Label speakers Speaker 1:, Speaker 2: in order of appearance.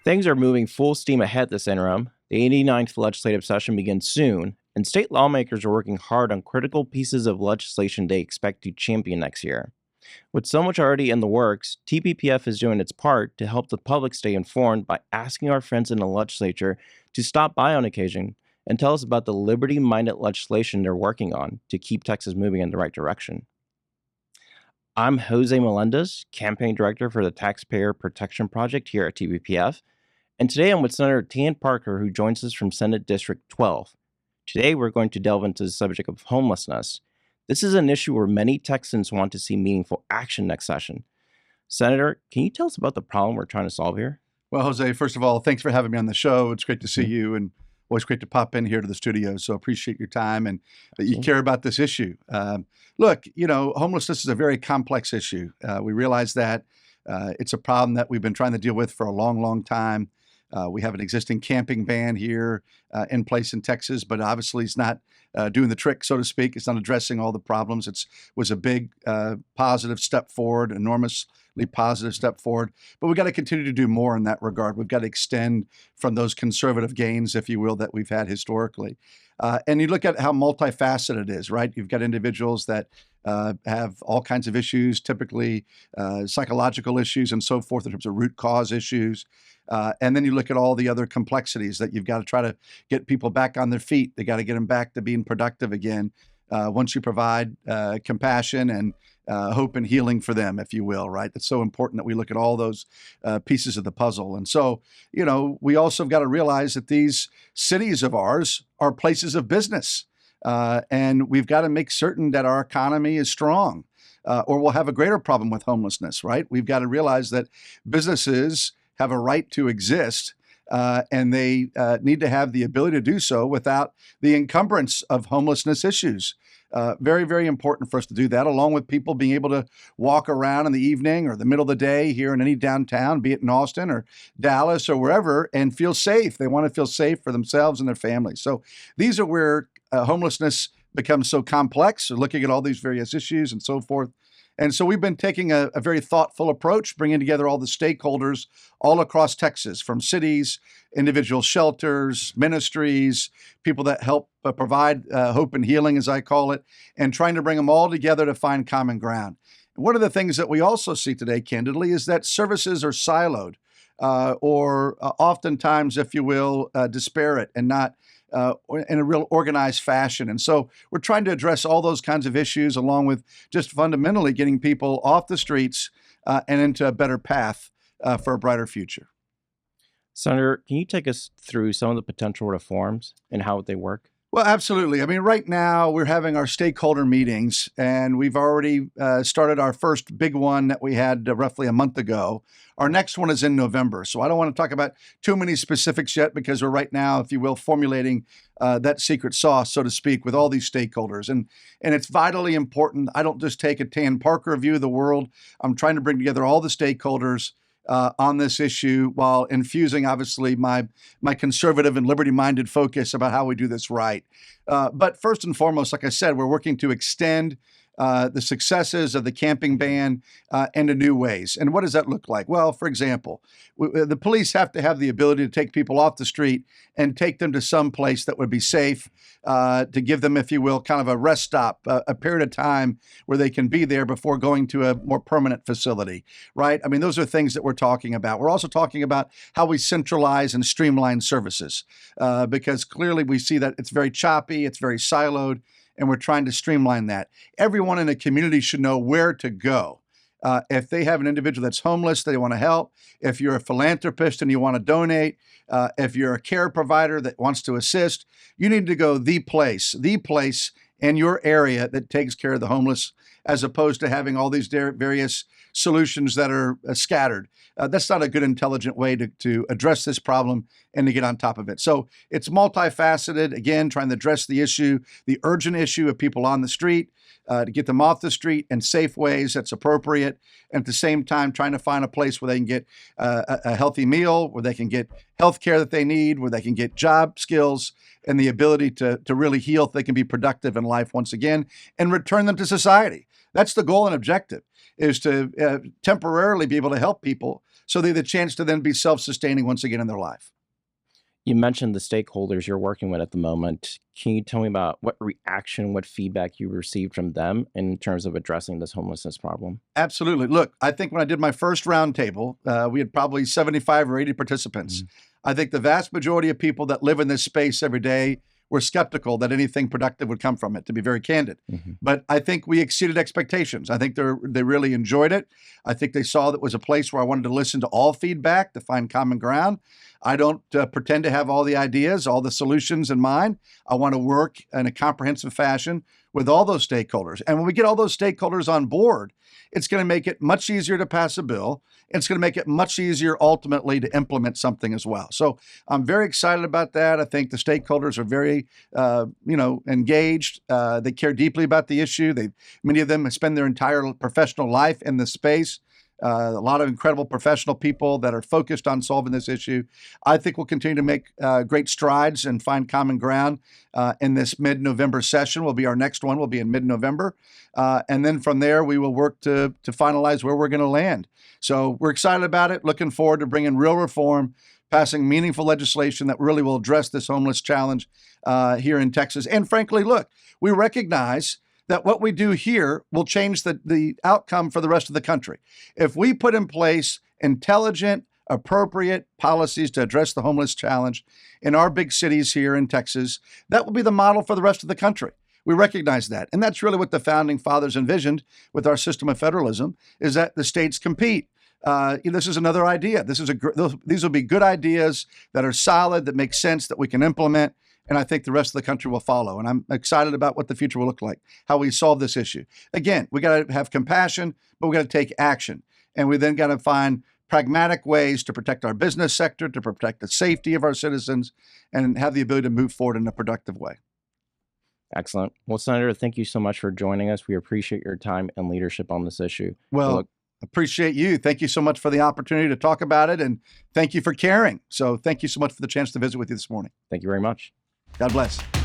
Speaker 1: Things are moving full steam ahead this interim. The 89th legislative session begins soon, and state lawmakers are working hard on critical pieces of legislation they expect to champion next year. With so much already in the works, TPPF is doing its part to help the public stay informed by asking our friends in the legislature to stop by on occasion and tell us about the liberty minded legislation they're working on to keep Texas moving in the right direction. I'm Jose Melendez, campaign director for the Taxpayer Protection Project here at TPPF. And today I'm with Senator Tan Parker, who joins us from Senate District 12. Today we're going to delve into the subject of homelessness. This is an issue where many Texans want to see meaningful action next session. Senator, can you tell us about the problem we're trying to solve here?
Speaker 2: Well, Jose, first of all, thanks for having me on the show. It's great to see you, and always great to pop in here to the studio. So appreciate your time and that you care about this issue. Look, homelessness is a very complex issue. We realize that it's a problem that we've been trying to deal with for a long, long time. We have an existing camping ban here in place in Texas, but obviously it's not doing the trick, so to speak. It's not addressing all the problems. It was a big positive step forward, enormously positive step forward. But we've got to continue to do more in that regard. We've got to extend from those conservative gains, if you will, that we've had historically. And you look at how multifaceted it is, right? You've got individuals that have all kinds of issues, typically psychological issues and so forth in terms of root cause issues. And then you look at all the other complexities that you've got to try to get people back on their feet. They got to get them back to being productive again once you provide compassion and hope and healing for them, if you will, right? It's so important that we look at all those pieces of the puzzle. And so, we also have got to realize that these cities of ours are places of business. And we've got to make certain that our economy is strong or we'll have a greater problem with homelessness, right? We've got to realize that businesses have a right to exist and they need to have the ability to do so without the encumbrance of homelessness issues. Very, very important for us to do that, along with people being able to walk around in the evening or the middle of the day here in any downtown, be it in Austin or Dallas or wherever, and feel safe. They want to feel safe for themselves and their families. So these are where homelessness becomes so complex, so looking at all these various issues and so forth. And so we've been taking a very thoughtful approach, bringing together all the stakeholders all across Texas, from cities, individual shelters, ministries, people that help provide hope and healing, as I call it, and trying to bring them all together to find common ground. And one of the things that we also see today, candidly, is that services are siloed or oftentimes, if you will, disparate and not in a real organized fashion. And so we're trying to address all those kinds of issues, along with just fundamentally getting people off the streets and into a better path for a brighter future.
Speaker 1: Senator, can you take us through some of the potential reforms and how they work?
Speaker 2: Well, absolutely. I mean, right now we're having our stakeholder meetings, and we've already started our first big one that we had roughly a month ago. Our next one is in November. So I don't want to talk about too many specifics yet, because we're right now, if you will, formulating that secret sauce, so to speak, with all these stakeholders. And it's vitally important. I don't just take a Tan Parker view of the world. I'm trying to bring together all the stakeholders on this issue, while infusing, obviously, my conservative and liberty-minded focus about how we do this right. But first and foremost, like I said, we're working to extend the successes of the camping ban into new ways. And what does that look like? Well, for example, the police have to have the ability to take people off the street and take them to some place that would be safe, to give them, if you will, kind of a rest stop, a period of time where they can be there before going to a more permanent facility, right? I mean, those are things that we're talking about. We're also talking about how we centralize and streamline services, because clearly we see that it's very choppy, it's very siloed, and we're trying to streamline that. Everyone in a community should know where to go. If they have an individual that's homeless, they want to help. If you're a philanthropist and you want to donate, if you're a care provider that wants to assist, you need to go the place in your area that takes care of the homeless, as opposed to having all these various solutions that are scattered. That's not a good, intelligent way to address this problem and to get on top of it. So it's multifaceted, again, trying to address the issue, the urgent issue of people on the street, to get them off the street in safe ways that's appropriate, and at the same time trying to find a place where they can get a healthy meal, where they can get health care that they need, where they can get job skills and the ability to really heal so they can be productive in life once again and return them to society. That's the goal and objective, is to temporarily be able to help people so they have the chance to then be self-sustaining once again in their life.
Speaker 1: You mentioned the stakeholders you're working with at the moment. Can you tell me about what reaction, what feedback you received from them in terms of addressing this homelessness problem?
Speaker 2: Absolutely. Look, I think when I did my first roundtable, we had probably 75 or 80 participants. I think the vast majority of people that live in this space every day were skeptical that anything productive would come from it, to be very candid. But I think we exceeded expectations. I think they really enjoyed it. I think they saw that it was a place where I wanted to listen to all feedback to find common ground. I don't pretend to have all the ideas, all the solutions in mind. I want to work in a comprehensive fashion with all those stakeholders. And when we get all those stakeholders on board, it's going to make it much easier to pass a bill. It's going to make it much easier ultimately to implement something as well. So I'm very excited about that. I think the stakeholders are very, engaged. They care deeply about the issue. Many of them spend their entire professional life in this space. A lot of incredible professional people that are focused on solving this issue. I think we'll continue to make great strides and find common ground in this mid-November session. Will be our next one. Will be in mid-November. And then from there, we will work to finalize where we're going to land. So we're excited about it, looking forward to bringing real reform, passing meaningful legislation that really will address this homeless challenge here in Texas. And frankly, look, we recognize that what we do here will change the outcome for the rest of the country. If we put in place intelligent, appropriate policies to address the homeless challenge in our big cities here in Texas, that will be the model for the rest of the country. We recognize that. And that's really what the founding fathers envisioned with our system of federalism, is that the states compete. This is another idea. These will be good ideas that are solid, that make sense, that we can implement. And I think the rest of the country will follow. And I'm excited about what the future will look like, how we solve this issue. Again, we got to have compassion, but we got to take action. And we then got to find pragmatic ways to protect our business sector, to protect the safety of our citizens, and have the ability to move forward in a productive way.
Speaker 1: Excellent. Well, Senator, thank you so much for joining us. We appreciate your time and leadership on this issue.
Speaker 2: Well, appreciate you. Thank you so much for the opportunity to talk about it, and thank you for caring. So thank you so much for the chance to visit with you this morning.
Speaker 1: Thank you very much.
Speaker 2: God bless.